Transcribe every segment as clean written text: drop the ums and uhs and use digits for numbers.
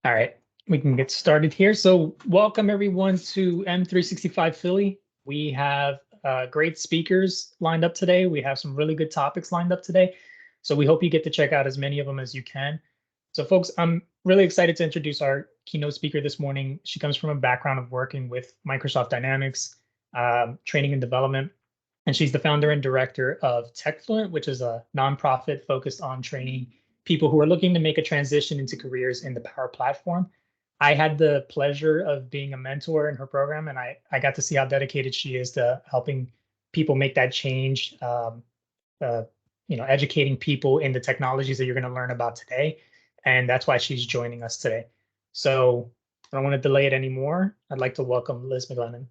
All right, we can get started here. So welcome everyone to M365 Philly. We have great speakers lined up today. We have some really good topics lined up today. So we hope you get to check out as many of them as you can. So folks, I'm really excited to introduce our keynote speaker this morning. She comes from a background of working with Microsoft Dynamics, training and development. And she's the founder and director of TechFluent, which is a nonprofit focused on training people who are looking to make a transition into careers in the Power Platform. I had the pleasure of being a mentor in her program, and I got to see how dedicated she is to helping people make that change, uh, educating people in the technologies that you're going to learn about today. And that's why she's joining us today. So I don't want to delay it anymore. I'd like to welcome Liz McGlennen.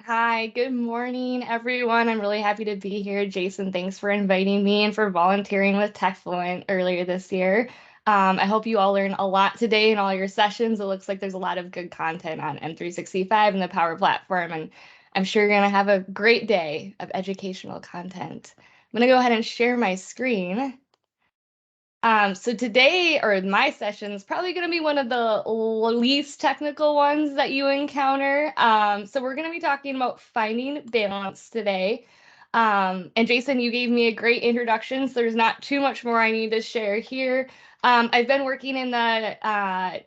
Hi, good morning, everyone. I'm really happy to be here. Jason, thanks for inviting me and for volunteering with TechFluent earlier this year. I hope you all learn a lot today in all your sessions. It looks like there's a lot of good content on M365 and the Power Platform, and I'm sure you're going to have a great day of educational content. I'm going to go ahead and share my screen. So today, or my session, is probably going to be one of the least technical ones that you encounter. So we're going to be talking about finding balance today. And Jason, you gave me a great introduction, so there's not too much more I need to share here. I've been working in the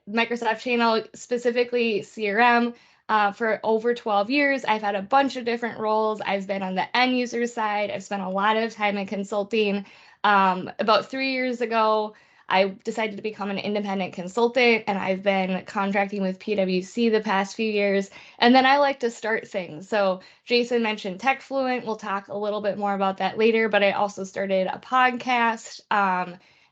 Microsoft channel, specifically CRM, for over 12 years. I've had a bunch of different roles. I've been on the end user side. I've spent a lot of time in consulting. About 3 years ago, I decided to become an independent consultant, and I've been contracting with PwC the past few years. And then I like to start things. So Jason mentioned TechFluent. We'll talk a little bit more about that later, but I also started a podcast.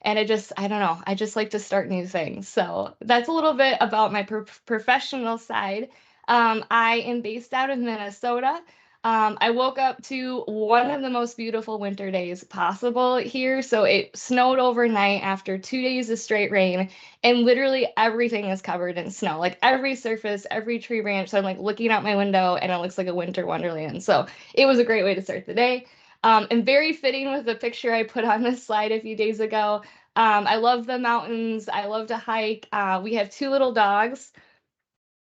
And I don't know, I just like to start new things. So that's a little bit about my professional side. I am based out of Minnesota. I woke up to one of the most beautiful winter days possible here. So it snowed overnight after 2 days of straight rain, and literally everything is covered in snow. Like every surface, every tree branch. So I'm like looking out my window and it looks like a winter wonderland. So it was a great way to start the day. And very fitting with the picture I put on this slide a few days ago. I love the mountains. I love to hike. We have two little dogs.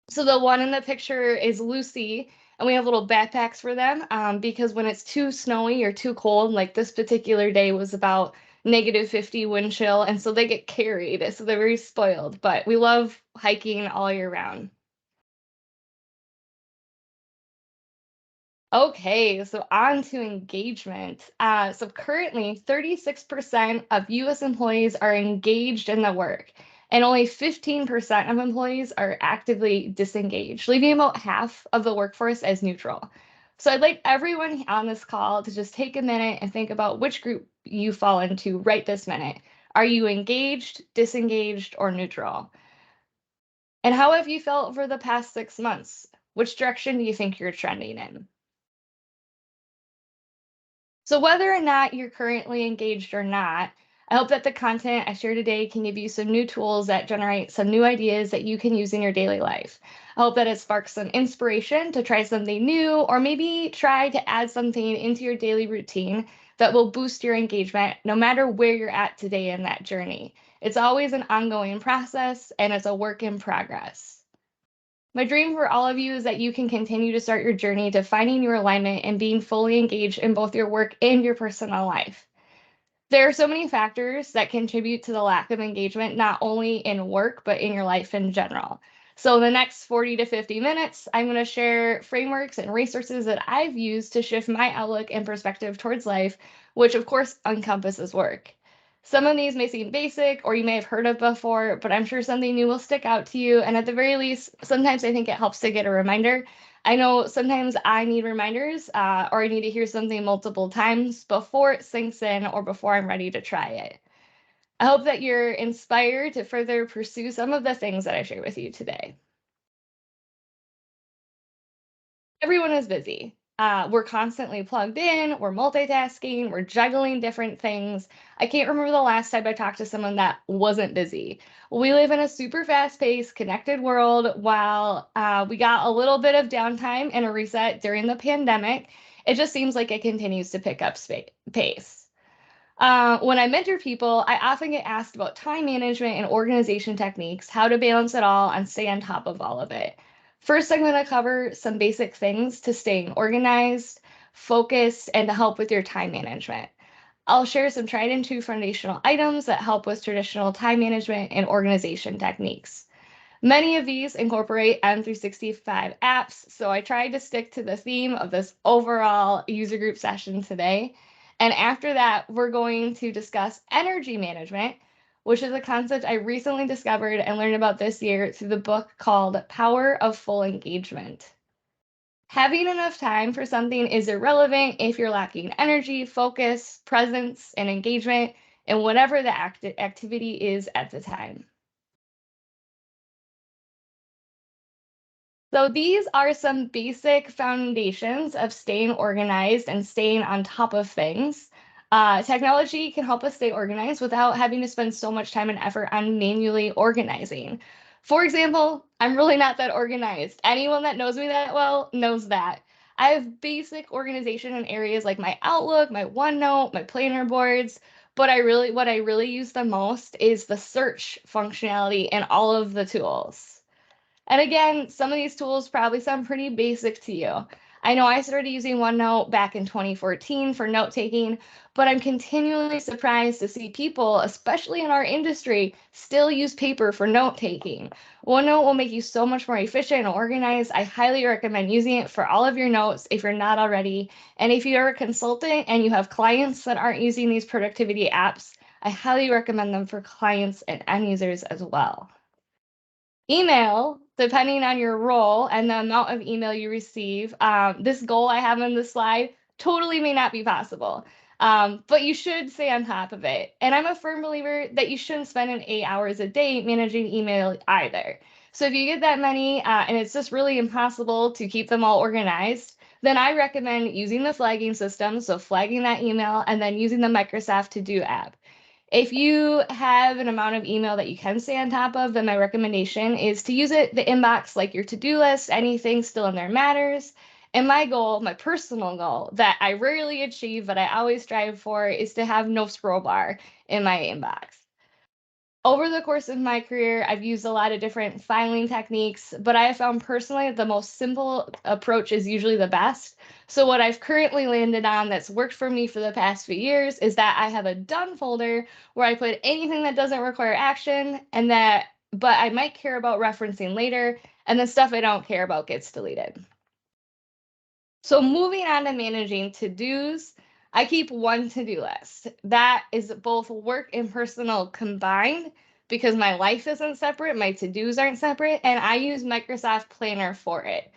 So the one in the picture is Lucy, and we have little backpacks for them because when it's too snowy or too cold, like this particular day was about -50 wind chill, and so they get carried. So they're very spoiled, but we love hiking all year round. Okay, so on to engagement. So currently, 36% of US employees are engaged in the work, and only 15% of employees are actively disengaged, leaving about half of the workforce as neutral. So I'd like everyone on this call to just take a minute and think about which group you fall into right this minute. Are you engaged, disengaged, or neutral? And how have you felt over the past 6 months? Which direction do you think you're trending in? So whether or not you're currently engaged or not, I hope that the content I share today can give you some new tools that generate some new ideas that you can use in your daily life. I hope that it sparks some inspiration to try something new, or maybe try to add something into your daily routine that will boost your engagement no matter where you're at today in that journey. It's always an ongoing process, and it's a work in progress. My dream for all of you is that you can continue to start your journey to finding your alignment and being fully engaged in both your work and your personal life. There are so many factors that contribute to the lack of engagement, not only in work, but in your life in general. So, in the next 40 to 50 minutes, I'm going to share frameworks and resources that I've used to shift my outlook and perspective towards life, which of course encompasses work. Some of these may seem basic or you may have heard of before, but I'm sure something new will stick out to you. And at the very least, sometimes I think it helps to get a reminder. I know sometimes I need reminders or I need to hear something multiple times before it sinks in or before I'm ready to try it. I hope that you're inspired to further pursue some of the things that I share with you today. Everyone is busy. We're constantly plugged in, we're multitasking, we're juggling different things. I can't remember the last time I talked to someone that wasn't busy. We live in a super fast paced, connected world. While we got a little bit of downtime and a reset during the pandemic, it just seems like it continues to pick up pace. When I mentor people, I often get asked about time management and organization techniques, how to balance it all and stay on top of all of it. First, I'm going to cover some basic things to staying organized, focused, and to help with your time management. I'll share some tried and true foundational items that help with traditional time management and organization techniques. Many of these incorporate M365 apps, so I tried to stick to the theme of this overall user group session today. And after that, we're going to discuss energy management, which is a concept I recently discovered and learned about this year through the book called Power of Full Engagement. Having enough time for something is irrelevant if you're lacking energy, focus, presence, and engagement in whatever the activity is at the time. So these are some basic foundations of staying organized and staying on top of things. Technology can help us stay organized without having to spend so much time and effort on manually organizing. For example, I'm really not that organized. Anyone that knows me that well knows that. I have basic organization in areas like my Outlook, my OneNote, my planner boards, but what I really use the most is the search functionality in all of the tools. And again, some of these tools probably sound pretty basic to you. I know I started using OneNote back in 2014 for note taking, but I'm continually surprised to see people, especially in our industry, still use paper for note taking. OneNote will make you so much more efficient and organized. I highly recommend using it for all of your notes if you're not already. And if you're a consultant and you have clients that aren't using these productivity apps, I highly recommend them for clients and end users as well. Email, depending on your role and the amount of email you receive, this goal I have on this slide totally may not be possible, but you should stay on top of it. And I'm a firm believer that you shouldn't spend 8 hours a day managing email either. So if you get that many and it's just really impossible to keep them all organized, then I recommend using the flagging system, so flagging that email, and then using the Microsoft To Do app. If you have an amount of email that you can stay on top of, then my recommendation is to use the inbox like your to-do list, anything still in there matters. And my goal, my personal goal that I rarely achieve, but I always strive for is to have no scroll bar in my inbox. Over the course of my career, I've used a lot of different filing techniques, but I have found personally that the most simple approach is usually the best. So what I've currently landed on that's worked for me for the past few years is that I have a done folder where I put anything that doesn't require action but I might care about referencing later, and the stuff I don't care about gets deleted. So moving on to managing to-dos, I keep one to-do list. That is both work and personal combined because my life isn't separate, my to-dos aren't separate, and I use Microsoft Planner for it.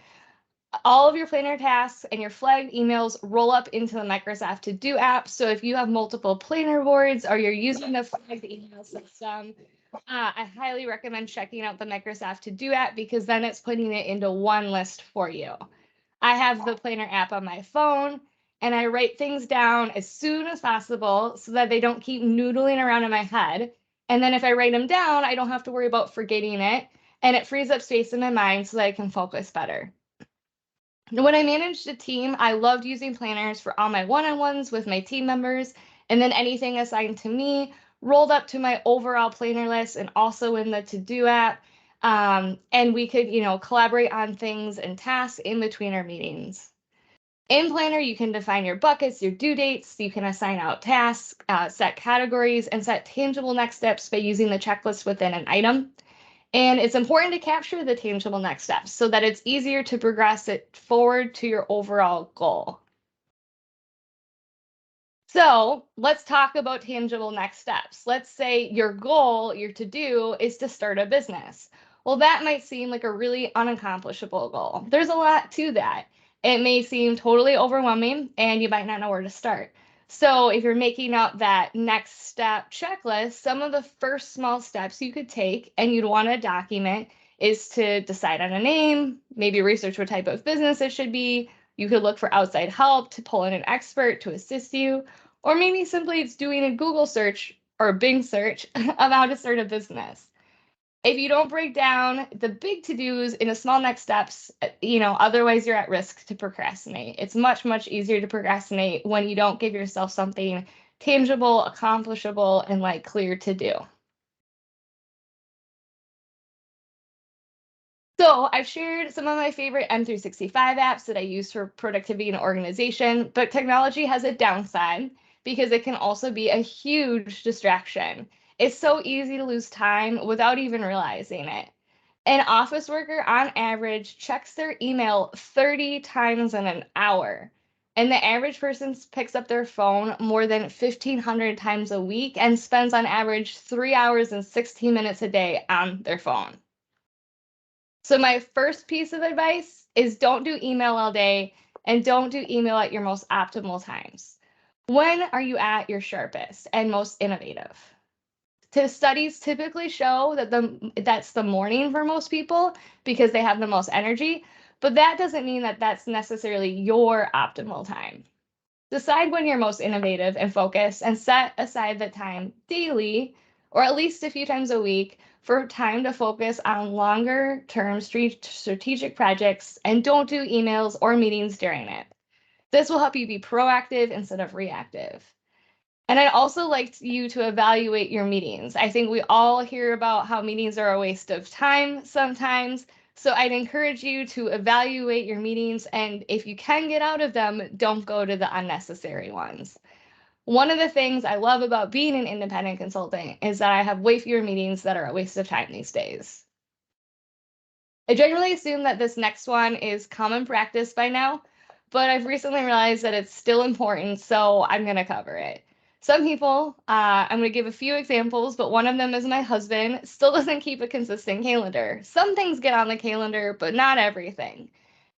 All of your planner tasks and your flagged emails roll up into the Microsoft To-Do app. So if you have multiple planner boards or you're using the flagged email system, I highly recommend checking out the Microsoft To-Do app because then it's putting it into one list for you. I have the planner app on my phone and I write things down as soon as possible so that they don't keep noodling around in my head. And then if I write them down, I don't have to worry about forgetting it. And it frees up space in my mind so that I can focus better. When I managed a team, I loved using planners for all my one-on-ones with my team members. And then anything assigned to me rolled up to my overall planner list and also in the to-do app. And we could, collaborate on things and tasks in between our meetings. In Planner, you can define your buckets, your due dates. You can assign out tasks, set categories, and set tangible next steps by using the checklist within an item. And it's important to capture the tangible next steps so that it's easier to progress it forward to your overall goal. So let's talk about tangible next steps. Let's say your goal, your to-do, is to start a business. Well, that might seem like a really unaccomplishable goal. There's a lot to that. It may seem totally overwhelming and you might not know where to start. So if you're making out that next step checklist, some of the first small steps you could take and you'd want to document is to decide on a name, maybe research what type of business it should be. You could look for outside help to pull in an expert to assist you, or maybe simply it's doing a Google search or a Bing search of how to start a business. If you don't break down the big to-dos into small next steps, otherwise you're at risk to procrastinate. It's much, much easier to procrastinate when you don't give yourself something tangible, accomplishable, and like clear to do. So I've shared some of my favorite M365 apps that I use for productivity and organization, but technology has a downside because it can also be a huge distraction. It's so easy to lose time without even realizing it. An office worker on average checks their email 30 times in an hour. And the average person picks up their phone more than 1,500 times a week and spends on average 3 hours and 16 minutes a day on their phone. So my first piece of advice is don't do email all day and don't do email at your most optimal times. When are you at your sharpest and most innovative? Studies typically show that that's the morning for most people because they have the most energy, but that doesn't mean that that's necessarily your optimal time. Decide when you're most innovative and focused and set aside the time daily or at least a few times a week for time to focus on longer term strategic projects and don't do emails or meetings during it. This will help you be proactive instead of reactive. And I'd also like you to evaluate your meetings. I think we all hear about how meetings are a waste of time sometimes. So I'd encourage you to evaluate your meetings. And if you can get out of them, don't go to the unnecessary ones. One of the things I love about being an independent consultant is that I have way fewer meetings that are a waste of time these days. I generally assume that this next one is common practice by now, but I've recently realized that it's still important, so I'm going to cover it. Some people, I'm going to give a few examples, but one of them is my husband, still doesn't keep a consistent calendar. Some things get on the calendar, but not everything.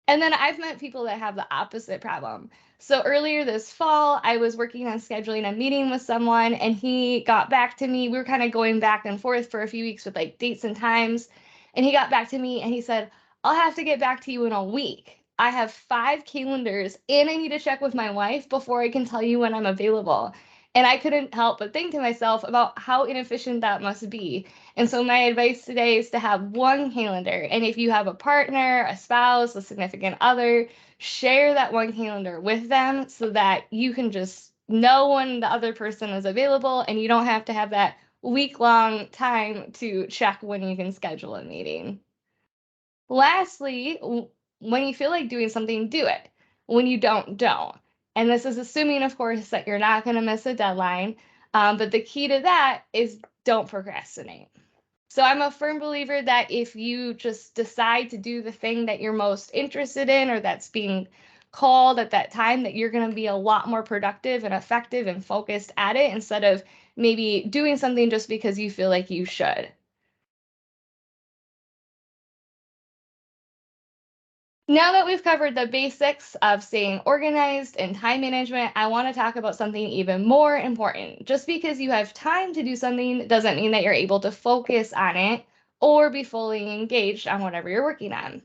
And then I've met people that have the opposite problem. So earlier this fall, I was working on scheduling a meeting with someone, and he got back to me. We were kind of going back and forth for a few weeks with like dates and times. And he got back to me and he said, I'll have to get back to you in a week. I have 5 calendars and I need to check with my wife before I can tell you when I'm available. And I couldn't help but think to myself about how inefficient that must be. And so my advice today is to have one calendar. And if you have a partner, a spouse, a significant other, share that one calendar with them so that you can just know when the other person is available and you don't have to have that week-long time to check when you can schedule a meeting. Lastly, when you feel like doing something, do it. When you don't. And this is assuming, of course, that you're not going to miss a deadline. But the key to that is don't procrastinate. So I'm a firm believer that if you just decide to do the thing that you're most interested in or that's being called at that time, that you're going to be a lot more productive and effective and focused at it instead of maybe doing something just because you feel like you should. Now that we've covered the basics of staying organized and time management, I want to talk about something even more important. Just because you have time to do something doesn't mean that you're able to focus on it or be fully engaged on whatever you're working on.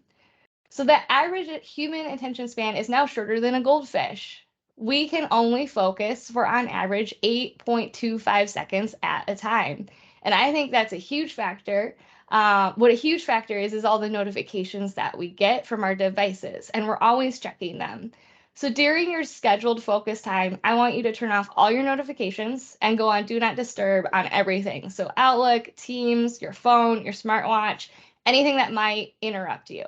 So the average human attention span is now shorter than a goldfish. We can only focus for on average 8.25 seconds at a time. And I think that's a huge factor. What a huge factor is all the notifications that we get from our devices, and we're always checking them. So during your scheduled focus time, I want you to turn off all your notifications and go on Do Not Disturb on everything. So Outlook, Teams, your phone, your smartwatch, anything that might interrupt you.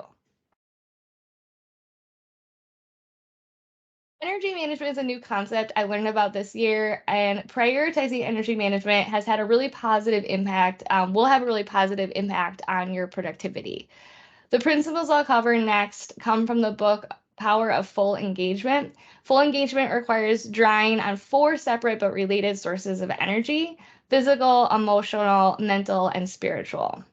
Energy management is a new concept I learned about this year, and prioritizing energy management has had a really positive impact, will have a really positive impact on your productivity. The principles I'll cover next come from the book Power of Full Engagement. Full engagement requires drawing on 4 separate but related sources of energy: physical, emotional, mental, and spiritual.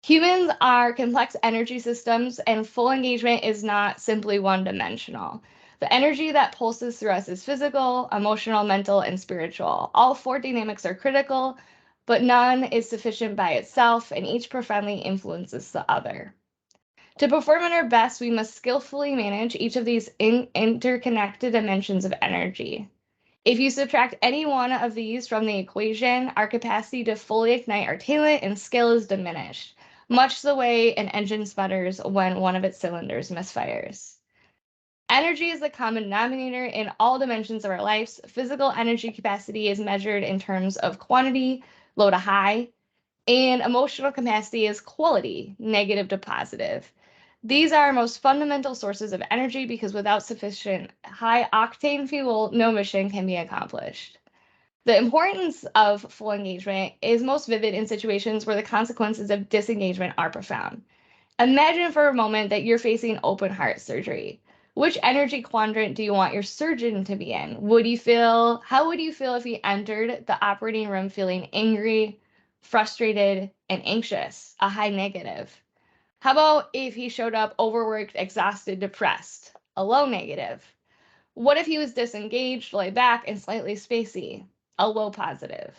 Humans are complex energy systems, and full engagement is not simply one-dimensional. The energy that pulses through us is physical, emotional, mental, and spiritual. All 4 dynamics are critical, but none is sufficient by itself, and each profoundly influences the other. To perform at our best, we must skillfully manage each of these interconnected dimensions of energy. If you subtract any one of these from the equation, our capacity to fully ignite our talent and skill is diminished, much the way an engine sputters when one of its cylinders misfires. Energy is the common denominator in all dimensions of our lives. Physical energy capacity is measured in terms of quantity, low to high, and emotional capacity is quality, negative to positive. These are our most fundamental sources of energy because without sufficient high octane fuel, no mission can be accomplished. The importance of full engagement is most vivid in situations where the consequences of disengagement are profound. Imagine for a moment that you're facing open heart surgery. Which energy quadrant do you want your surgeon to be in? How would you feel if he entered the operating room feeling angry, frustrated, and anxious, a high negative? How about if he showed up overworked, exhausted, depressed, a low negative? What if he was disengaged, laid back, and slightly spacey, a low positive?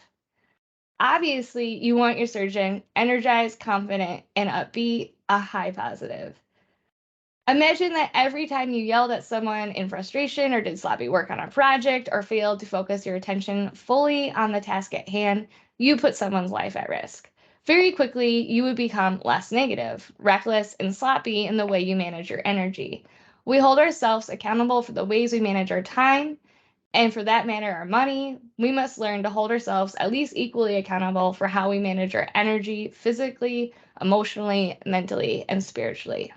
Obviously, you want your surgeon energized, confident, and upbeat, a high positive. Imagine that every time you yelled at someone in frustration or did sloppy work on a project or failed to focus your attention fully on the task at hand, you put someone's life at risk. Very quickly, you would become less negative, reckless, and sloppy in the way you manage your energy. We hold ourselves accountable for the ways we manage our time, and for that matter, our money. We must learn to hold ourselves at least equally accountable for how we manage our energy physically, emotionally, mentally, and spiritually.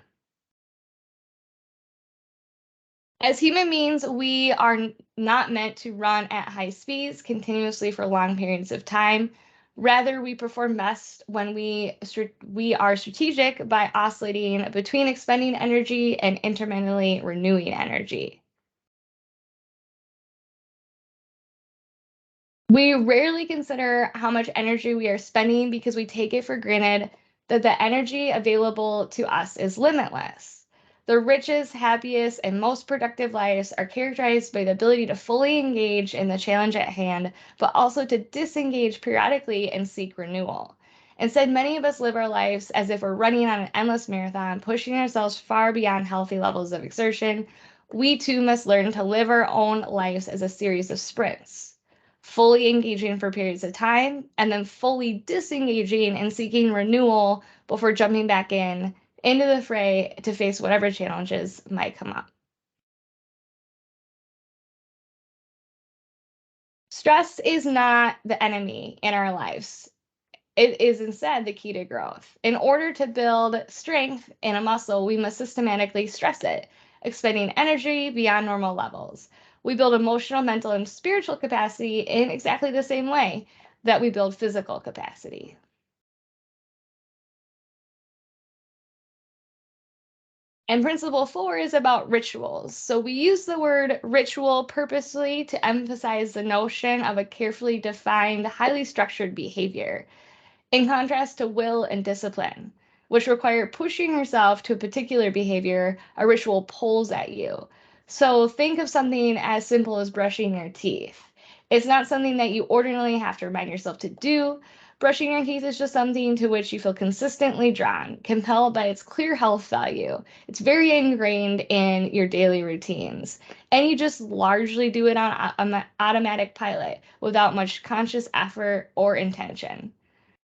As human beings, we are not meant to run at high speeds continuously for long periods of time. Rather, we perform best when we are strategic by oscillating between expending energy and intermittently renewing energy. We rarely consider how much energy we are spending because we take it for granted that the energy available to us is limitless. The richest, happiest, and most productive lives are characterized by the ability to fully engage in the challenge at hand, but also to disengage periodically and seek renewal. Instead, many of us live our lives as if we're running on an endless marathon, pushing ourselves far beyond healthy levels of exertion. We too must learn to live our own lives as a series of sprints, fully engaging for periods of time, and then fully disengaging and seeking renewal before jumping back into the fray to face whatever challenges might come up. Stress is not the enemy in our lives. It is instead the key to growth. In order to build strength in a muscle, we must systematically stress it, expending energy beyond normal levels. We build emotional, mental, and spiritual capacity in exactly the same way that we build physical capacity. And principle 4 is about rituals. So we use the word ritual purposely to emphasize the notion of a carefully defined, highly structured behavior, in contrast to will and discipline, which require pushing yourself to a particular behavior. A ritual pulls at you. So think of something as simple as brushing your teeth. It's not something that you ordinarily have to remind yourself to do. Brushing your teeth is just something to which you feel consistently drawn, compelled by its clear health value. It's very ingrained in your daily routines, and you just largely do it on automatic pilot without much conscious effort or intention.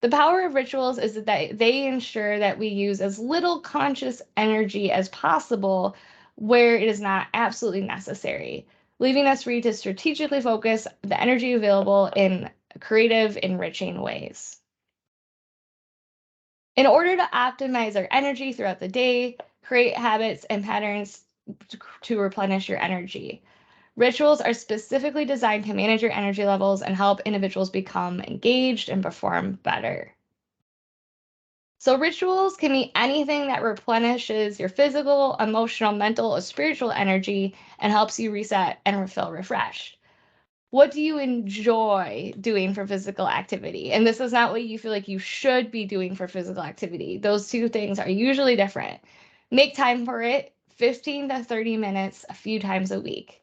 The power of rituals is that they ensure that we use as little conscious energy as possible where it is not absolutely necessary, leaving us free to strategically focus the energy available in creative, enriching ways. In order to optimize our energy throughout the day, create habits and patterns to replenish your energy. Rituals are specifically designed to manage your energy levels and help individuals become engaged and perform better. So, rituals can be anything that replenishes your physical, emotional, mental, or spiritual energy and helps you reset and feel refreshed. What do you enjoy doing for physical activity? And this is not what you feel like you should be doing for physical activity. Those two things are usually different. Make time for it, 15 to 30 minutes a few times a week.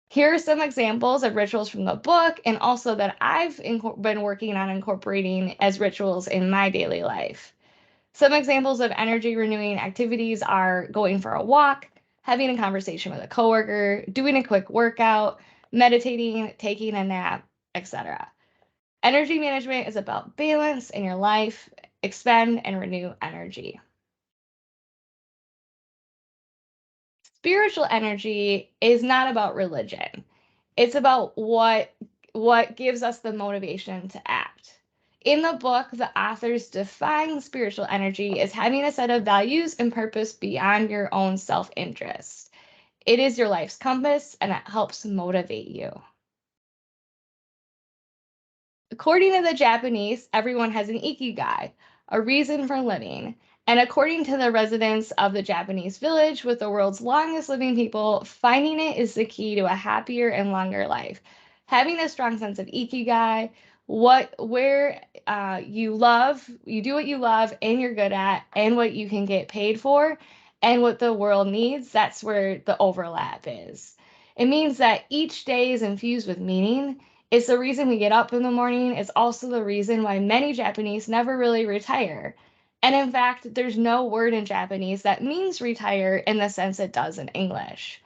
Here are some examples of rituals from the book and also that I've been working on incorporating as rituals in my daily life. Some examples of energy renewing activities are going for a walk, having a conversation with a coworker, doing a quick workout, meditating, taking a nap, etc. Energy management is about balance in your life, expend and renew energy. spiritual energy is not about religion. It's about what gives us the motivation to act. In the book, the authors define spiritual energy as having a set of values and purpose beyond your own self-interest. It is your life's compass and it helps motivate you. According to the Japanese, everyone has an ikigai, a reason for living. And according to the residents of the Japanese village with the world's longest living people, finding it is the key to a happier and longer life. Having a strong sense of ikigai, you love, you do what you love and you're good at, and what you can get paid for, and what the world needs, that's where the overlap is. It means that each day is infused with meaning. It's the reason we get up in the morning. It's also the reason why many Japanese never really retire. And in fact, there's no word in Japanese that means retire in the sense it does in English.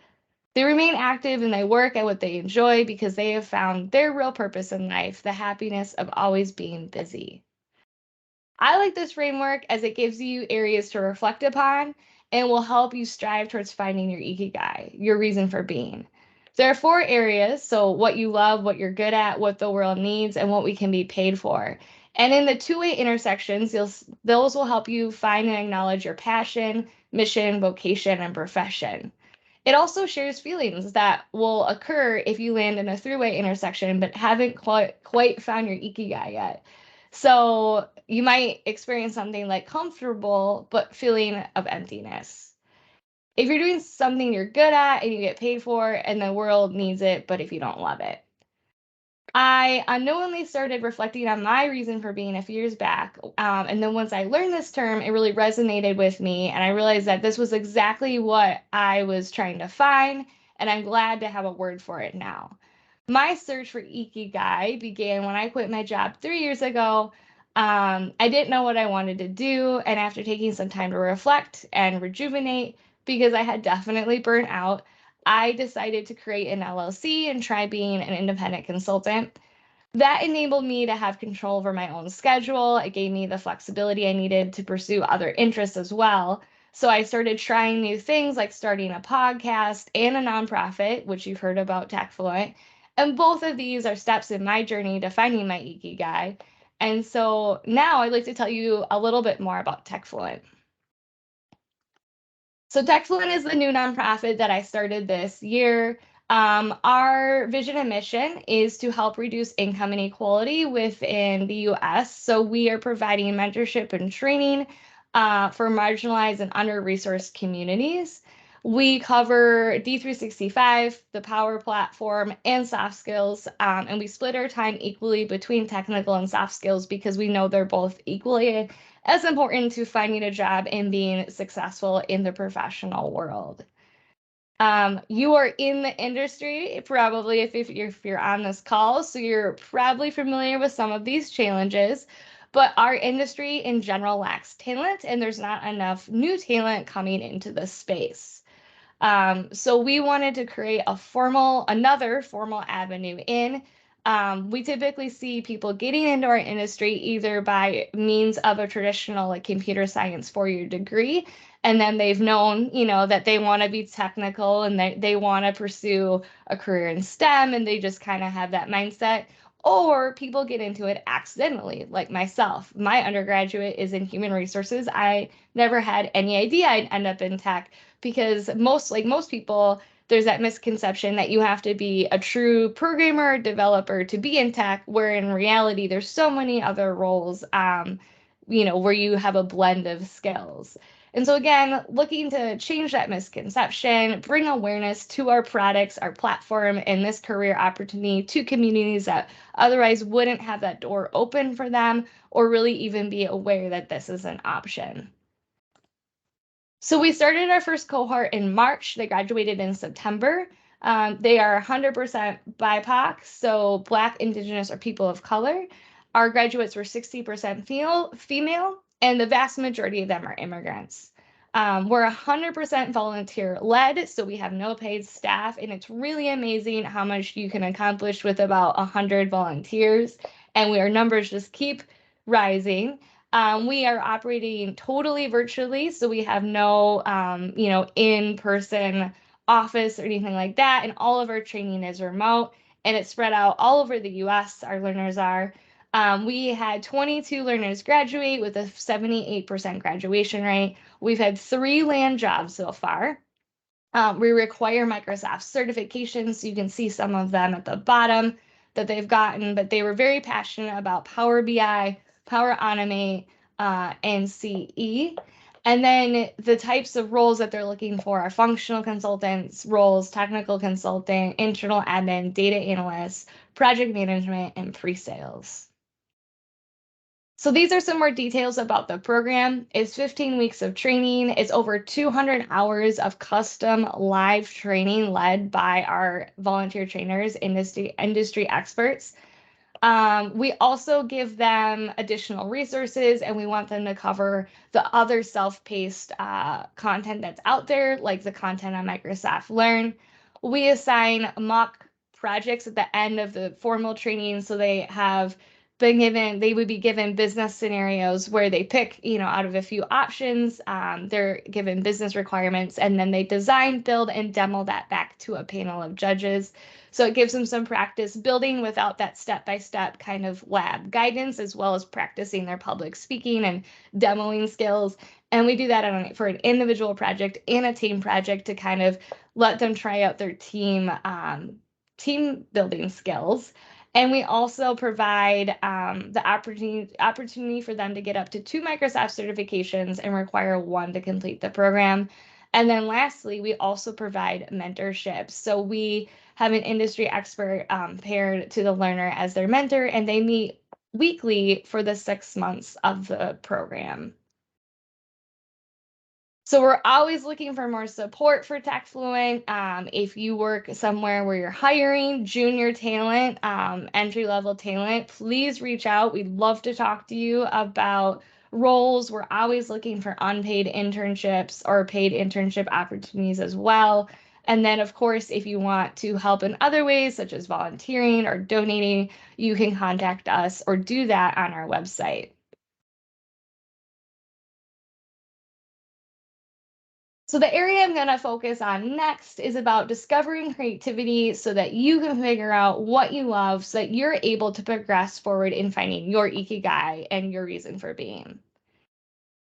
They remain active and they work at what they enjoy because they have found their real purpose in life, the happiness of always being busy. I like this framework as it gives you areas to reflect upon and will help you strive towards finding your ikigai, your reason for being. There are 4 areas, so what you love, what you're good at, what the world needs, and what we can be paid for. And in the two-way intersections, those will help you find and acknowledge your passion, mission, vocation, and profession. It also shares feelings that will occur if you land in a three-way intersection but haven't quite found your ikigai yet. So you might experience something like comfortable but feeling of emptiness. If you're doing something you're good at and you get paid for and the world needs it, but if you don't love it. I unknowingly started reflecting on my reason for being a few years back. And then once I learned this term, it really resonated with me. And I realized that this was exactly what I was trying to find. And I'm glad to have a word for it now. My search for Ikigai began when I quit my job 3 years ago. I didn't know what I wanted to do. And after taking some time to reflect and rejuvenate, because I had definitely burnt out, I decided to create an LLC and try being an independent consultant. That enabled me to have control over my own schedule. It gave me the flexibility I needed to pursue other interests as well. So I started trying new things like starting a podcast and a nonprofit, which you've heard about TechFluent. And both of these are steps in my journey to finding my Ikigai. And so now I'd like to tell you a little bit more about TechFluent. So TechFluent is the new nonprofit that I started this year. Our vision and mission is to help reduce income inequality within the US. So we are providing mentorship and training for marginalized and under-resourced communities. We cover D365, the Power Platform, and soft skills, and we split our time equally between technical and soft skills because we know they're both equally as important to finding a job and being successful in the professional world. You are in the industry, probably if you're on this call, so you're probably familiar with some of these challenges, but our industry in general lacks talent and there's not enough new talent coming into the space. So we wanted to create another formal avenue in. We typically see people getting into our industry either by means of a traditional like computer science 4-year degree, and then they've known, that they want to be technical and they want to pursue a career in STEM, and they just kind of have that mindset. Or people get into it accidentally, like myself. My undergraduate is in human resources. I never had any idea I'd end up in tech because most people, there's that misconception that you have to be a true programmer or developer to be in tech, where in reality, there's so many other roles, where you have a blend of skills. And so again, looking to change that misconception, bring awareness to our products, our platform, and this career opportunity to communities that otherwise wouldn't have that door open for them or really even be aware that this is an option. So we started our first cohort in March. They graduated in September. They are 100% BIPOC, so Black, Indigenous, or people of color. Our graduates were 60% female, and the vast majority of them are immigrants. We're 100% volunteer-led, so we have no paid staff, and it's really amazing how much you can accomplish with about 100 volunteers, and our numbers just keep rising. We are operating totally virtually, so we have no, in-person office or anything like that. And all of our training is remote, and it's spread out all over the US. Our learners are. We had 22 learners graduate with a 78% graduation rate. We've had 3 land jobs so far. We require Microsoft certifications, so you can see some of them at the bottom that they've gotten, but they were very passionate about Power BI, Power Automate, and CE. And then the types of roles that they're looking for are functional consultants roles, technical consultant, internal admin, data analyst, project management, and pre-sales. So these are some more details about the program. It's 15 weeks of training. It's over 200 hours of custom live training led by our volunteer trainers, industry experts. We also give them additional resources, and we want them to cover the other self-paced content that's out there, like the content on Microsoft Learn. We assign mock projects at the end of the formal training, so they would be given business scenarios where they pick, out of a few options. They're given business requirements, and then they design, build, and demo that back to a panel of judges. So it gives them some practice building without that step-by-step kind of lab guidance, as well as practicing their public speaking and demoing skills. And we do that for an individual project and a team project to kind of let them try out their team building skills. And we also provide the opportunity for them to get up to 2 Microsoft certifications and require 1 to complete the program. And then lastly, we also provide mentorship. So we have an industry expert paired to the learner as their mentor, and they meet weekly for the 6 months of the program. So we're always looking for more support for TechFluent. If you work somewhere where you're hiring junior talent, entry-level talent, please reach out. We'd love to talk to you about roles. We're always looking for unpaid internships or paid internship opportunities as well. And then, of course, if you want to help in other ways, such as volunteering or donating, you can contact us or do that on our website. So the area I'm going to focus on next is about discovering creativity so that you can figure out what you love so that you're able to progress forward in finding your ikigai and your reason for being.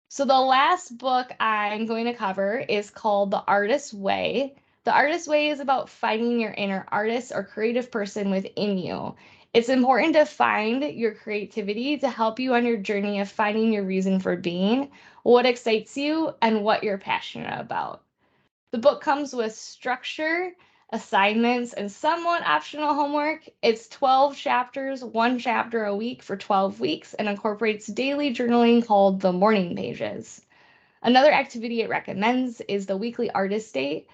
So the last book I'm going to cover is called The Artist's Way. The Artist's Way is about finding your inner artist or creative person within you. It's important to find your creativity to help you on your journey of finding your reason for being, what excites you, and what you're passionate about. The book comes with structure, assignments, and somewhat optional homework. It's 12 chapters, 1 chapter a week for 12 weeks, and incorporates daily journaling called the morning pages. Another activity it recommends is the weekly artist date.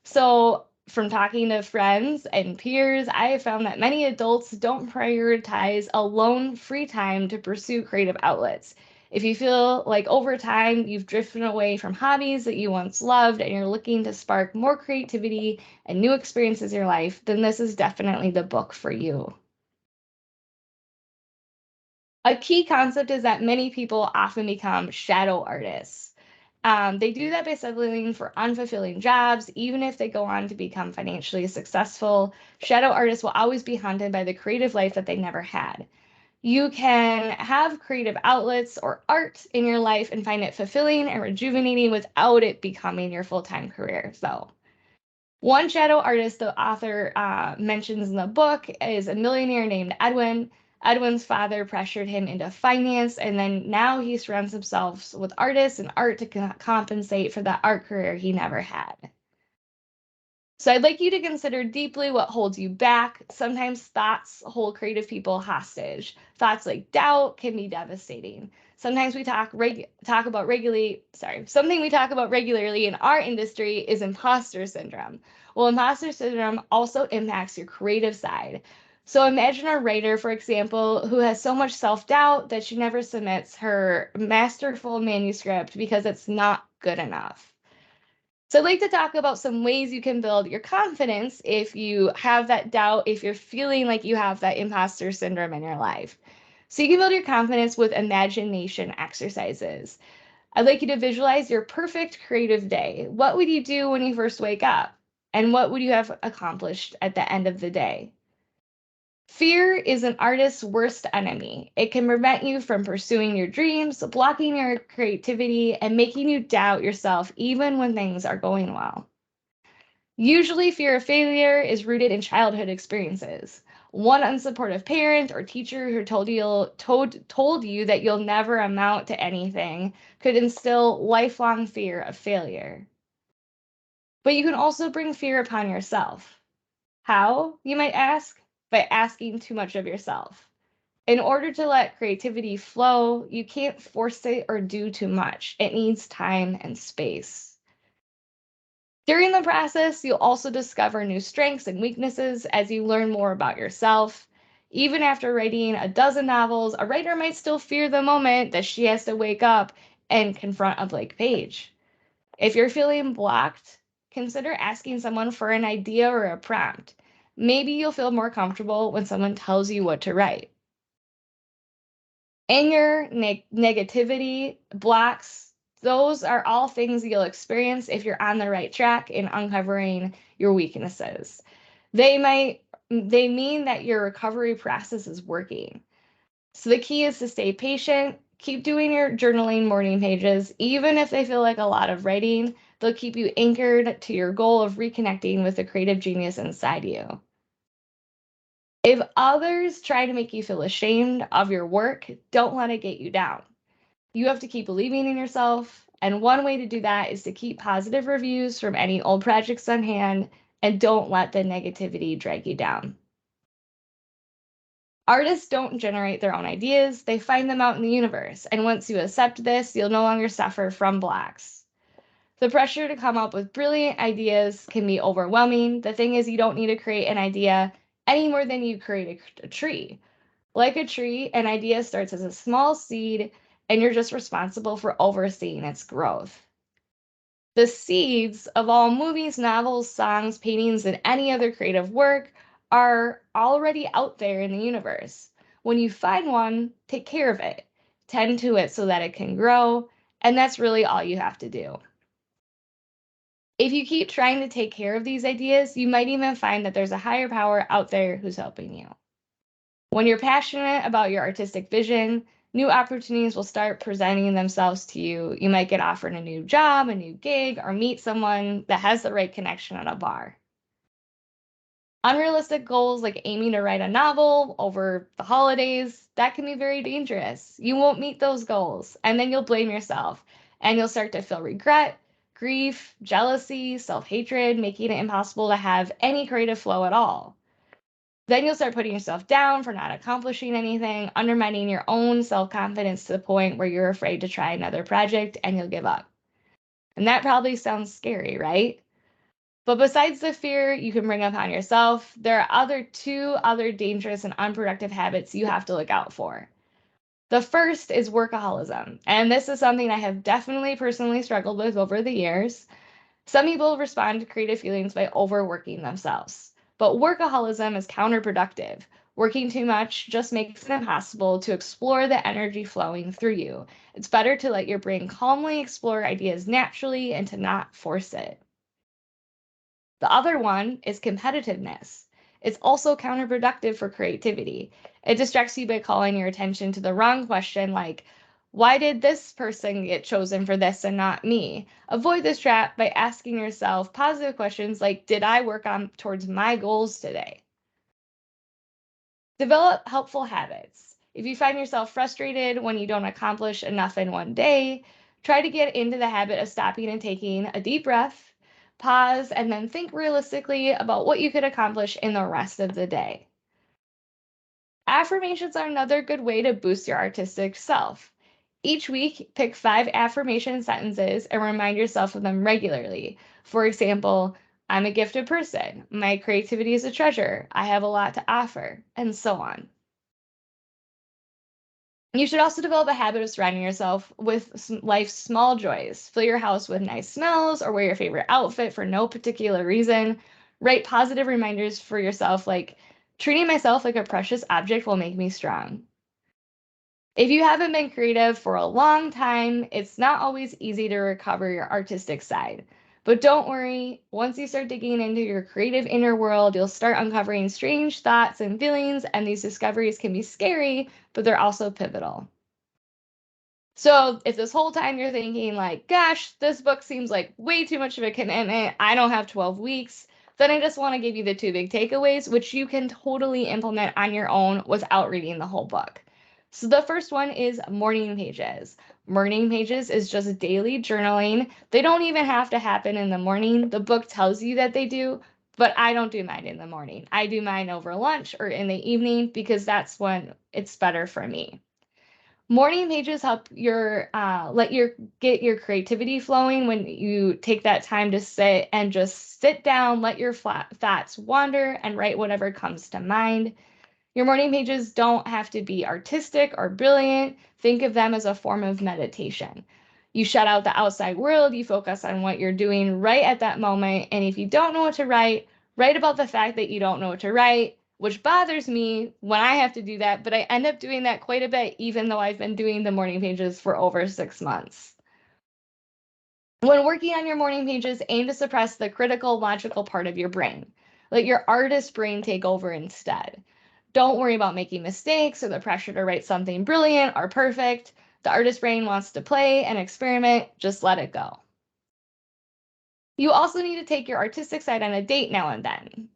So from talking to friends and peers, I have found that many adults don't prioritize alone free time to pursue creative outlets. If you feel like over time you've drifted away from hobbies that you once loved and you're looking to spark more creativity and new experiences in your life, then this is definitely the book for you. A key concept is that many people often become shadow artists. They do that by settling for unfulfilling jobs, even if they go on to become financially successful. Shadow artists will always be haunted by the creative life that they never had. You can have creative outlets or art in your life and find it fulfilling and rejuvenating without it becoming your full-time career. So, one shadow artist the author mentions in the book is a millionaire named Edwin. Edwin's father pressured him into finance, and then now he surrounds himself with artists and art to compensate for that art career he never had. So I'd like you to consider deeply what holds you back. Sometimes thoughts hold creative people hostage. Thoughts like doubt can be devastating. Sometimes we talk about regularly. Something we talk about regularly in our industry is imposter syndrome. Well, imposter syndrome also impacts your creative side. So imagine a writer, for example, who has so much self-doubt that she never submits her masterful manuscript because it's not good enough. So I'd like to talk about some ways you can build your confidence if you have that doubt, if you're feeling like you have that imposter syndrome in your life. So you can build your confidence with imagination exercises. I'd like you to visualize your perfect creative day. What would you do when you first wake up? And what would you have accomplished at the end of the day? Fear is an artist's worst enemy. It can prevent you from pursuing your dreams, blocking your creativity, and making you doubt yourself even when things are going well. Usually, fear of failure is rooted in childhood experiences. One unsupportive parent or teacher who told you that you'll never amount to anything could instill lifelong fear of failure. But you can also bring fear upon yourself. How, you might ask? By asking too much of yourself. In order to let creativity flow, you can't force it or do too much. It needs time and space. During the process, you'll also discover new strengths and weaknesses as you learn more about yourself. Even after writing a dozen novels, a writer might still fear the moment that she has to wake up and confront a blank page. If you're feeling blocked, consider asking someone for an idea or a prompt. Maybe you'll feel more comfortable when someone tells you what to write. Anger, negativity, blocks, those are all things you'll experience if you're on the right track in uncovering your weaknesses. They mean that your recovery process is working. So the key is to stay patient, keep doing your journaling morning pages, even if they feel like a lot of writing, they'll keep you anchored to your goal of reconnecting with the creative genius inside you. If others try to make you feel ashamed of your work, don't let it get you down. You have to keep believing in yourself. And one way to do that is to keep positive reviews from any old projects on hand and don't let the negativity drag you down. Artists don't generate their own ideas, they find them out in the universe. And once you accept this, you'll no longer suffer from blocks. The pressure to come up with brilliant ideas can be overwhelming. The thing is, you don't need to create an idea any more than you create a tree. Like a tree, an idea starts as a small seed, and you're just responsible for overseeing its growth. The seeds of all movies, novels, songs, paintings, and any other creative work are already out there in the universe. When you find one, take care of it, tend to it so that it can grow, and that's really all you have to do. If you keep trying to take care of these ideas, you might even find that there's a higher power out there who's helping you. When you're passionate about your artistic vision, new opportunities will start presenting themselves to you. You might get offered a new job, a new gig, or meet someone that has the right connection at a bar. Unrealistic goals like aiming to write a novel over the holidays, that can be very dangerous. You won't meet those goals, and then you'll blame yourself, and you'll start to feel regret, grief, jealousy, self-hatred, making it impossible to have any creative flow at all. Then you'll start putting yourself down for not accomplishing anything, undermining your own self-confidence to the point where you're afraid to try another project and you'll give up. And that probably sounds scary, right? But besides the fear you can bring upon yourself, there are two other dangerous and unproductive habits you have to look out for. The first is workaholism, and this is something I have definitely personally struggled with over the years. Some people respond to creative feelings by overworking themselves, but workaholism is counterproductive. Working too much just makes it impossible to explore the energy flowing through you. It's better to let your brain calmly explore ideas naturally and to not force it. The other one is competitiveness. It's also counterproductive for creativity. It distracts you by calling your attention to the wrong question, like, why did this person get chosen for this and not me? Avoid this trap by asking yourself positive questions like, did I work on towards my goals today? Develop helpful habits. If you find yourself frustrated when you don't accomplish enough in one day, try to get into the habit of stopping and taking a deep breath, pause, and then think realistically about what you could accomplish in the rest of the day. Affirmations are another good way to boost your artistic self. Each week, pick 5 affirmation sentences and remind yourself of them regularly. For example, I'm a gifted person. My creativity is a treasure. I have a lot to offer, and so on. You should also develop a habit of surrounding yourself with life's small joys. Fill your house with nice smells or wear your favorite outfit for no particular reason. Write positive reminders for yourself like, treating myself like a precious object will make me strong. If you haven't been creative for a long time, it's not always easy to recover your artistic side. But don't worry, once you start digging into your creative inner world, you'll start uncovering strange thoughts and feelings, and these discoveries can be scary, but they're also pivotal. So if this whole time you're thinking like, gosh, this book seems like way too much of a commitment, I don't have 12 weeks, then I just want to give you the two big takeaways, which you can totally implement on your own without reading the whole book. So the first one is morning pages. Morning pages is just daily journaling. They don't even have to happen in the morning. The book tells you that they do, but I don't do mine in the morning. I do mine over lunch or in the evening because that's when it's better for me. Morning pages help your get your creativity flowing when you take that time to sit and just sit down, let your thoughts wander, and write whatever comes to mind. Your morning pages don't have to be artistic or brilliant. Think of them as a form of meditation. You shut out the outside world, you focus on what you're doing right at that moment. And if you don't know what to write about the fact that you don't know what to write, which bothers me when I have to do that, but I end up doing that quite a bit, even though I've been doing the morning pages for over 6 months. When working on your morning pages, aim to suppress the critical, logical part of your brain. Let your artist brain take over instead. Don't worry about making mistakes or the pressure to write something brilliant or perfect. The artist brain wants to play and experiment. Just let it go. You also need to take your artistic side on a date now and then.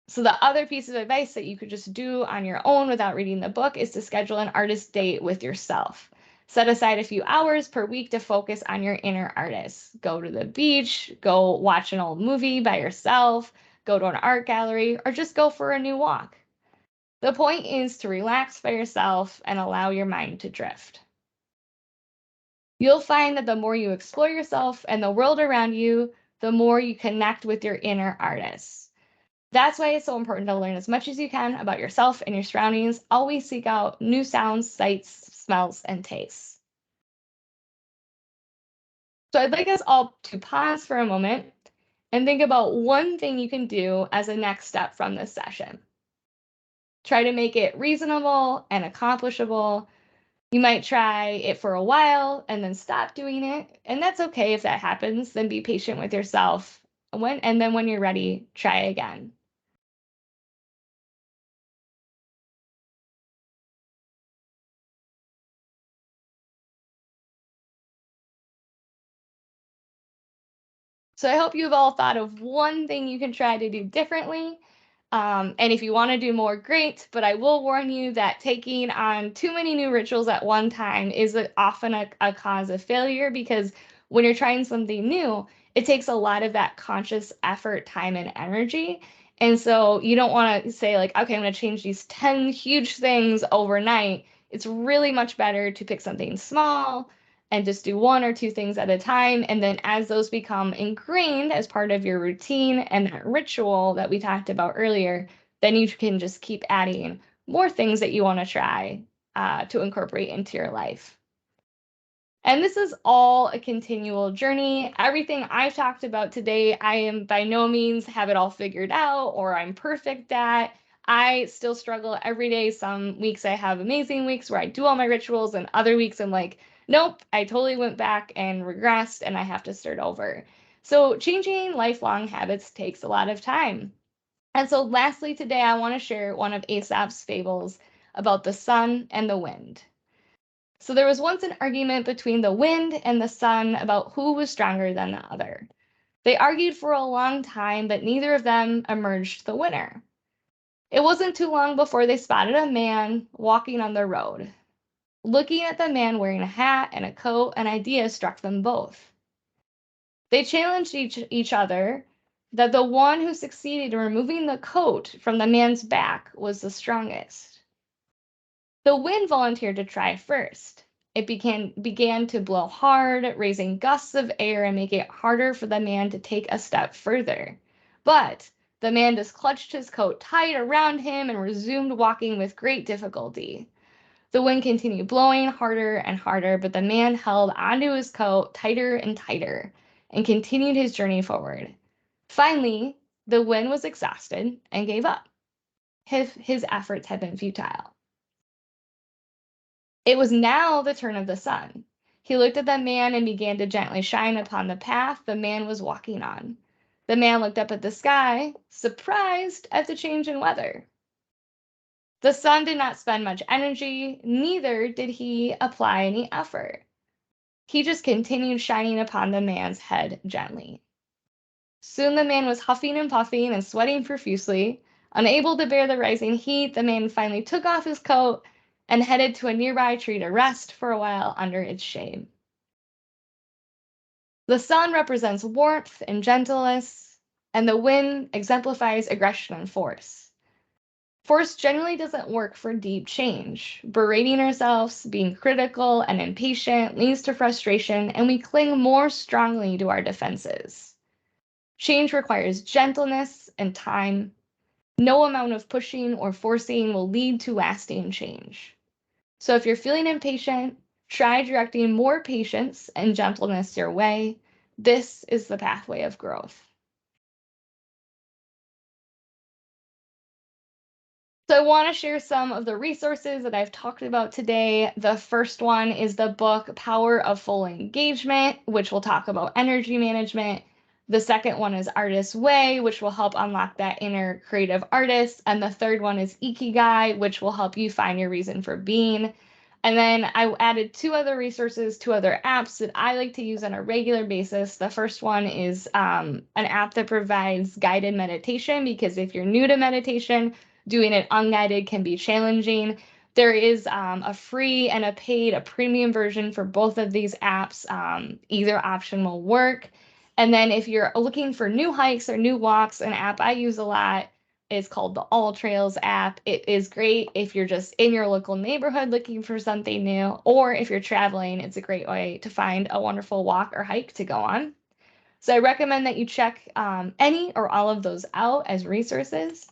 So the other piece of advice that you could just do on your own without reading the book is to schedule an artist date with yourself. Set aside a few hours per week to focus on your inner artist. Go to the beach, go watch an old movie by yourself, go to an art gallery, or just go for a new walk. The point is to relax by yourself and allow your mind to drift. You'll find that the more you explore yourself and the world around you, the more you connect with your inner artist. That's why it's so important to learn as much as you can about yourself and your surroundings. Always seek out new sounds, sights, smells, and tastes. So I'd like us all to pause for a moment and think about one thing you can do as a next step from this session. Try to make it reasonable and accomplishable. You might try it for a while and then stop doing it. And that's okay if that happens. Then be patient with yourself. And then when you're ready, try again. So I hope you've all thought of one thing you can try to do differently. And if you want to do more, great. But I will warn you that taking on too many new rituals at one time is often a cause of failure, because when you're trying something new, it takes a lot of that conscious effort, time, and energy. And so you don't want to say, like, okay, I'm going to change these 10 huge things overnight. It's really much better to pick something small and just do one or two things at a time. And then as those become ingrained as part of your routine and that ritual that we talked about earlier, then you can just keep adding more things that you want to try to incorporate into your life. And this is all a continual journey. Everything I've talked about today, I am by no means have it all figured out or I'm perfect at. I still struggle every day. Some weeks I have amazing weeks where I do all my rituals, and other weeks I'm like, nope, I totally went back and regressed and I have to start over. So changing lifelong habits takes a lot of time. And so lastly today, I want to share one of Aesop's fables about the sun and the wind. So there was once an argument between the wind and the sun about who was stronger than the other. They argued for a long time, but neither of them emerged the winner. It wasn't too long before they spotted a man walking on the road. Looking at the man wearing a hat and a coat, an idea struck them both. They challenged each other that the one who succeeded in removing the coat from the man's back was the strongest. The wind volunteered to try first. It began to blow hard, raising gusts of air and making it harder for the man to take a step further. But the man just clutched his coat tight around him and resumed walking with great difficulty. The wind continued blowing harder and harder, but the man held onto his coat tighter and tighter and continued his journey forward. Finally, the wind was exhausted and gave up. His efforts had been futile. It was now the turn of the sun. He looked at the man and began to gently shine upon the path the man was walking on. The man looked up at the sky, surprised at the change in weather. The sun did not spend much energy, neither did he apply any effort. He just continued shining upon the man's head gently. Soon the man was huffing and puffing and sweating profusely. Unable to bear the rising heat, the man finally took off his coat and headed to a nearby tree to rest for a while under its shade. The sun represents warmth and gentleness, and the wind exemplifies aggression and force. Force generally doesn't work for deep change. Berating ourselves, being critical and impatient leads to frustration, and we cling more strongly to our defenses. Change requires gentleness and time. No amount of pushing or forcing will lead to lasting change. So if you're feeling impatient, try directing more patience and gentleness your way. This is the pathway of growth. So I want to share some of the resources that I've talked about today. The first one is the book Power of Full Engagement, which will talk about energy management. The second one is Artist's Way, which will help unlock that inner creative artist. And the third one is Ikigai, which will help you find your reason for being. And then I added two other resources, two other apps that I like to use on a regular basis. The first one is an app that provides guided meditation, because if you're new to meditation, doing it unguided can be challenging. There is a free and a premium version for both of these apps. Either option will work. And then if you're looking for new hikes or new walks, an app I use a lot is called the All Trails app. It is great if you're just in your local neighborhood looking for something new, or if you're traveling, it's a great way to find a wonderful walk or hike to go on. So I recommend that you check any or all of those out as resources.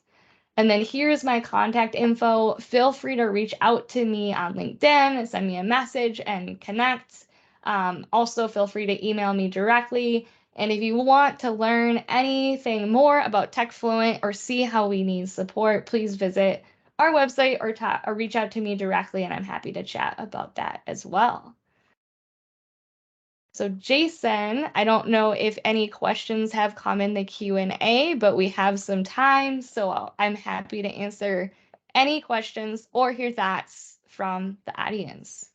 And then here's my contact info. Feel free to reach out to me on LinkedIn, send me a message and connect. Also, feel free to email me directly. And if you want to learn anything more about TechFluent or see how we need support, please visit our website or reach out to me directly, and I'm happy to chat about that as well. So Jason, I don't know if any questions have come in the Q&A, but we have some time, so I'm happy to answer any questions or hear thoughts from the audience.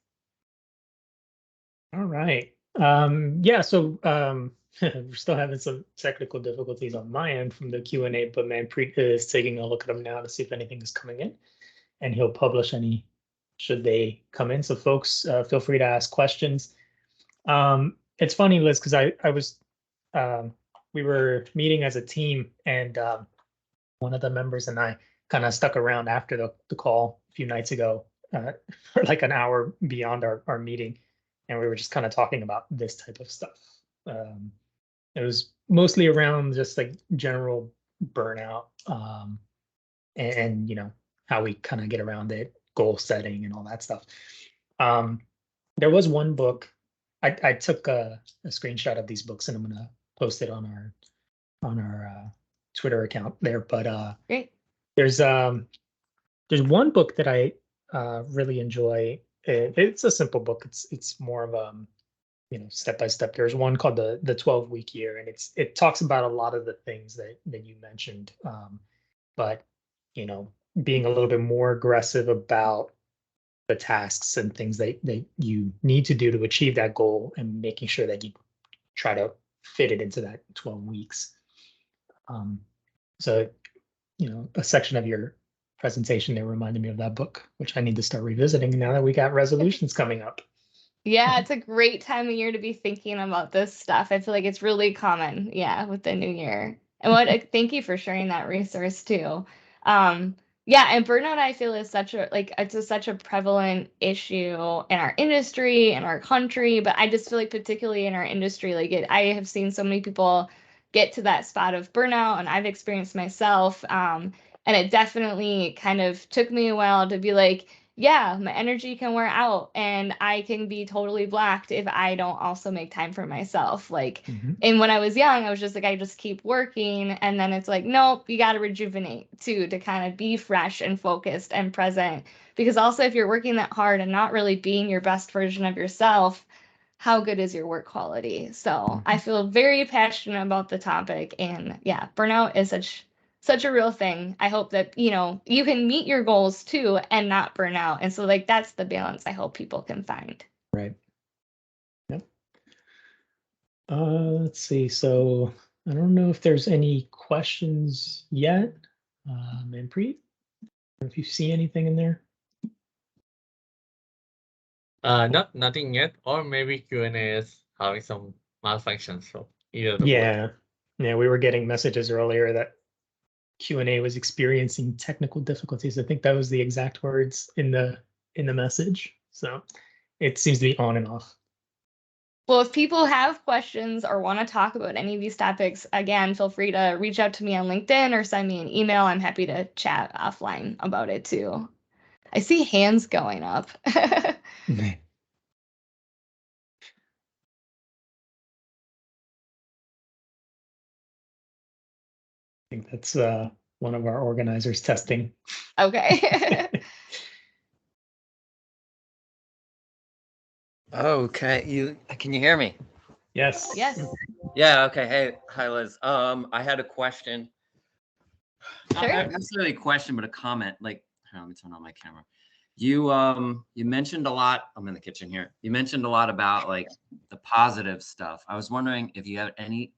All right. Yeah, so we're still having some technical difficulties on my end from the Q&A, but Manpreet is taking a look at them now to see if anything is coming in, and he'll publish any should they come in. So folks, feel free to ask questions. It's funny, Liz, because I was we were meeting as a team, and one of the members and I kind of stuck around after the call a few nights ago for like an hour beyond our meeting, and we were just kind of talking about this type of stuff. It was mostly around just like general burnout, and you know how we kind of get around it, goal setting and all that stuff. There was one book. I took a screenshot of these books, and I'm gonna post it on our Twitter account there. But Great. there's one book that I really enjoy. It's a simple book. It's more of step by step. There's one called the 12-week year, and it talks about a lot of the things that you mentioned, but being a little bit more aggressive about the tasks and things that you need to do to achieve that goal, and making sure that you try to fit it into that 12 weeks. So, a section of your presentation there reminded me of that book, which I need to start revisiting now that we got resolutions coming up. Yeah, it's a great time of year to be thinking about this stuff. I feel like it's really common, with the new year. And thank you for sharing that resource too. Yeah, and burnout I feel is such a prevalent issue in our industry, in our country, but I just feel like particularly in our industry, I have seen so many people get to that spot of burnout, and I've experienced myself. And it definitely kind of took me a while to be like, yeah, my energy can wear out, and I can be totally blacked if I don't also make time for myself. And when I was young, I was just like, I just keep working. And then it's like, nope, you got to rejuvenate too, to kind of be fresh and focused and present. Because also, if you're working that hard and not really being your best version of yourself, how good is your work quality? So I feel very passionate about the topic, and yeah, burnout is such a real thing. I hope that, you can meet your goals too and not burn out. And so like that's the balance I hope people can find. Right. Yep. Let's see. So I don't know if there's any questions yet. Manpreet, if you see anything in there. Nothing yet, or maybe Q&A is having some malfunctions. So either the Yeah. Yeah, we were getting messages earlier that Q&A was experiencing technical difficulties. I think that was the exact words in the message. So it seems to be on and off. Well, if people have questions or want to talk about any of these topics, again, feel free to reach out to me on LinkedIn or send me an email. I'm happy to chat offline about it too. I see hands going up. I think that's one of our organizers testing. Okay. Okay, can you hear me? Yes. Yes. Yeah, okay. Hey, hi Liz. I had a question. Sure. Not necessarily a question, but a comment. Like, let me turn on my camera. You mentioned a lot. I'm in the kitchen here. You mentioned a lot about like the positive stuff. I was wondering if you have any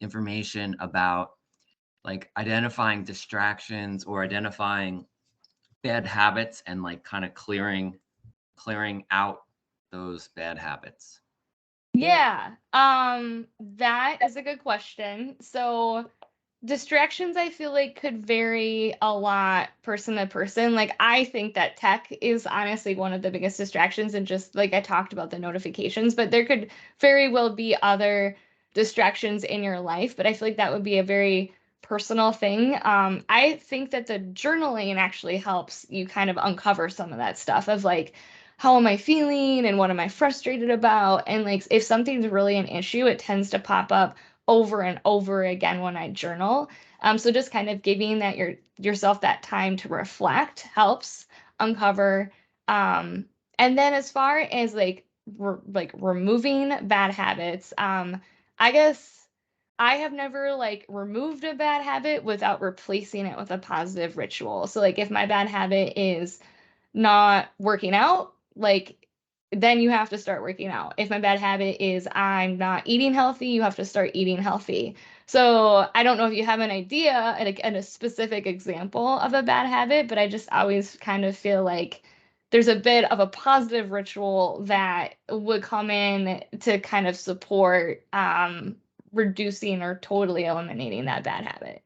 information about like identifying distractions or identifying bad habits and like kind of clearing out those bad habits. Yeah. That is a good question. So distractions, I feel like, could vary a lot person to person. Like, I think that tech is honestly one of the biggest distractions, and just like I talked about the notifications, but there could very well be other distractions in your life. But I feel like that would be a very personal thing. I think that the journaling actually helps you kind of uncover some of that stuff of like, how am I feeling and what am I frustrated about? And like, if something's really an issue, it tends to pop up over and over again when I journal. So just kind of giving that yourself that time to reflect helps uncover. And then as far as like removing bad habits, I guess I have never like removed a bad habit without replacing it with a positive ritual. So like if my bad habit is not working out, like then you have to start working out. If my bad habit is I'm not eating healthy, you have to start eating healthy. So I don't know if you have an idea and a specific example of a bad habit, but I just always kind of feel like there's a bit of a positive ritual that would come in to kind of support reducing or totally eliminating that bad habit.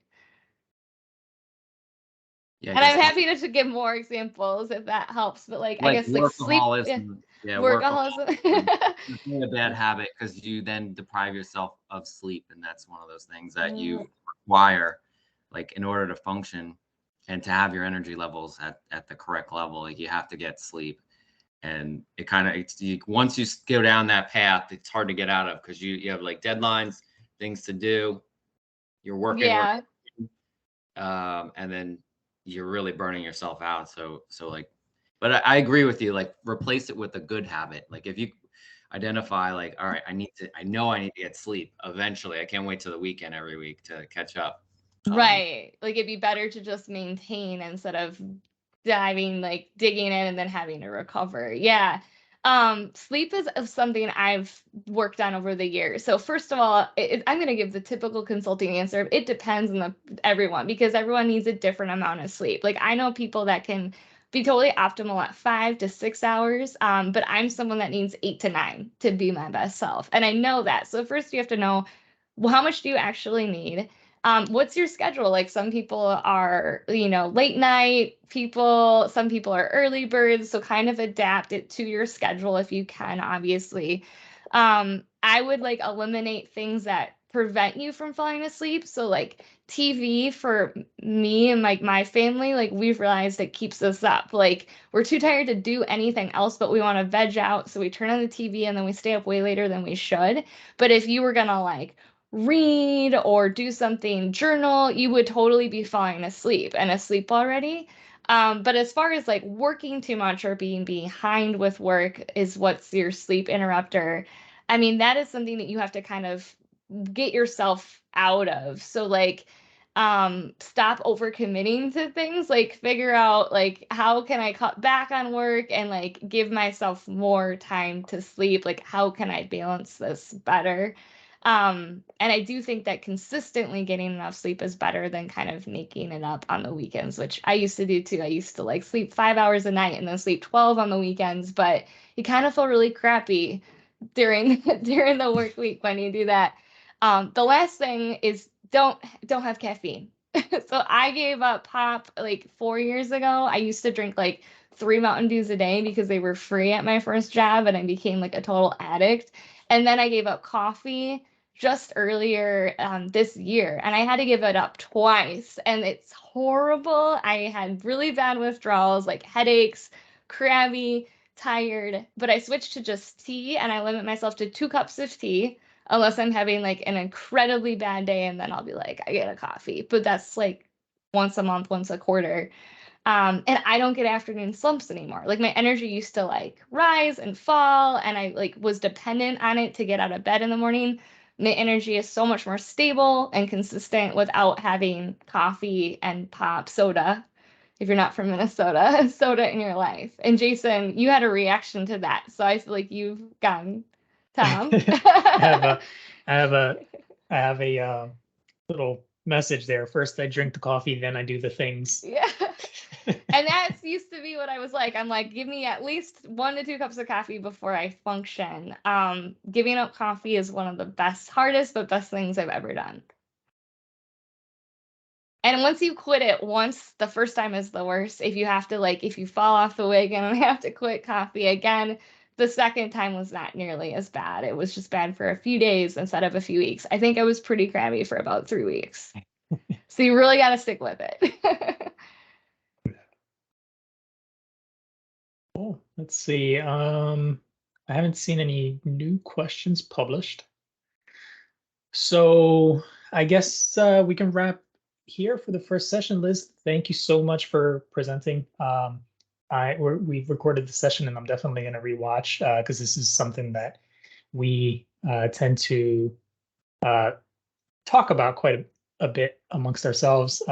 Yeah, and I'm happy to give more examples if that helps. But like I guess like sleep, workaholism. It's a bad habit because you then deprive yourself of sleep, and that's one of those things that you require, like in order to function and to have your energy levels at the correct level. Like you have to get sleep, and it kind of once you go down that path, it's hard to get out of because you have like deadlines, things to do, you're working, and then you're really burning yourself out. So like, but I agree with you, like replace it with a good habit. Like if you identify like, all right, I know I need to get sleep eventually. I can't wait till the weekend every week to catch up. Right. Like it'd be better to just maintain instead of digging in and then having to recover. Yeah. Sleep is something I've worked on over the years. So first of all, I'm going to give the typical consulting answer. It depends on everyone because everyone needs a different amount of sleep. Like I know people that can be totally optimal at 5 to 6 hours. But I'm someone that needs 8 to 9 to be my best self. And I know that. So first you have to know, well, how much do you actually need? What's your schedule? Like some people are, late night people, some people are early birds. So kind of adapt it to your schedule if you can, obviously. I would like eliminate things that prevent you from falling asleep. So like TV for me and like my family, like we've realized it keeps us up. Like we're too tired to do anything else, but we want to veg out. So we turn on the TV and then we stay up way later than we should. But if you were gonna like read or do something, journal, you would totally be falling asleep and asleep already. But as far as like working too much or being behind with work is what's your sleep interrupter. I mean, that is something that you have to kind of get yourself out of. So like stop overcommitting to things, like figure out like how can I cut back on work and like give myself more time to sleep? Like how can I balance this better? And I do think that consistently getting enough sleep is better than kind of making it up on the weekends, which I used to do too. I used to like sleep 5 hours a night and then sleep 12 on the weekends, but you kind of feel really crappy during during the work week when you do that. The last thing is don't have caffeine. So I gave up pop like 4 years ago. I used to drink like 3 Mountain Dews a day because they were free at my first job, and I became like a total addict. And then I gave up coffee just earlier this year, and I had to give it up twice, and it's horrible. I had really bad withdrawals, like headaches, crabby, tired, but I switched to just tea, and I limit myself to 2 cups of tea unless I'm having like an incredibly bad day, and then I'll be like, I get a coffee, but that's like once a month, once a quarter. And I don't get afternoon slumps anymore. Like my energy used to like rise and fall, and I like was dependent on it to get out of bed in the morning. My energy is so much more stable and consistent without having coffee and pop soda. If you're not from Minnesota, soda in your life. And Jason, you had a reaction to that, so I feel like you've gone, Tom. I have a little message there. First, I drink the coffee, then I do the things. Yeah. And that's used to be what I was like. I'm like, give me at least 1 to 2 cups of coffee before I function. Giving up coffee is one of the hardest, but best things I've ever done. And once you quit it once, the first time is the worst. If you have to if you fall off the wagon and have to quit coffee again, the second time was not nearly as bad. It was just bad for a few days instead of a few weeks. I think I was pretty crabby for about 3 weeks. So you really got to stick with it. Cool. Let's see. I haven't seen any new questions published. So I guess we can wrap here for the first session. Liz, thank you so much for presenting. We've recorded the session, and I'm definitely going to rewatch because this is something that we tend to talk about quite a bit amongst ourselves.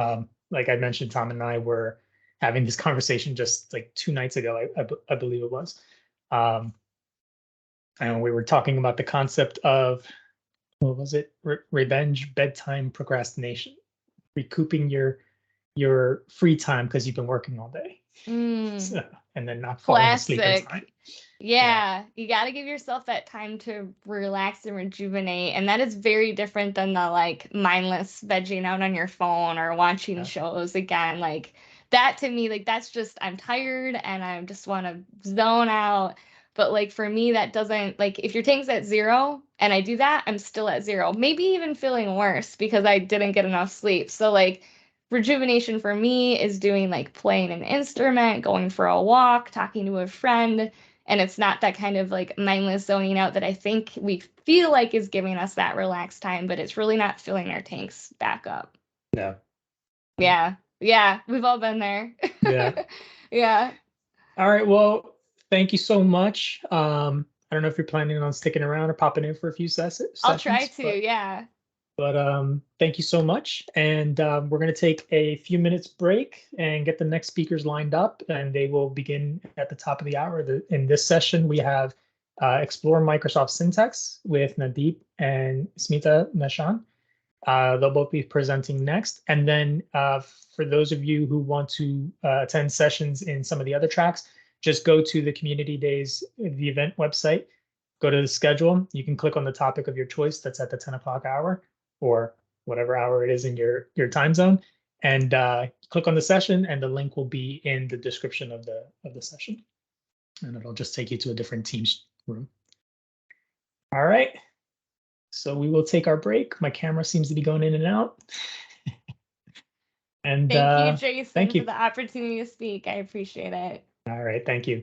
Like I mentioned, Tom and I were having this conversation just like 2 nights ago, I believe it was. And we were talking about the concept of, what was it? Revenge, bedtime, procrastination, recouping your free time because you've been working all day. So, and then not falling asleep in time. Yeah, you got to give yourself that time to relax and rejuvenate. And that is very different than the like mindless vegging out on your phone or watching shows again. Like that to me, like that's just, I'm tired and I just want to zone out. But like for me, that doesn't, like if your tank's at 0 and I do that, I'm still at 0, maybe even feeling worse because I didn't get enough sleep. So like rejuvenation for me is doing like playing an instrument, going for a walk, talking to a friend. And it's not that kind of like mindless zoning out that I think we feel like is giving us that relaxed time, but it's really not filling our tanks back up. No. Yeah. We've all been there. Yeah. Yeah. All right. Well, thank you so much. I don't know if you're planning on sticking around or popping in for a few sessions. I'll try to, yeah. But thank you so much. And we're going to take a few minutes break and get the next speakers lined up, and they will begin at the top of the hour. In this session, we have Explore Microsoft Syntax with Nadeep and Smita Meshan. They'll both be presenting next. And then for those of you who want to attend sessions in some of the other tracks, just go to the Community Days, the event website, go to the schedule. You can click on the topic of your choice that's at the 10 o'clock hour or whatever hour it is in your time zone, and click on the session, and the link will be in the description of the session. And it'll just take you to a different Teams room. All right. So we will take our break. My camera seems to be going in and out. And thank you, Jason, thank you for the opportunity to speak. I appreciate it. All right. Thank you.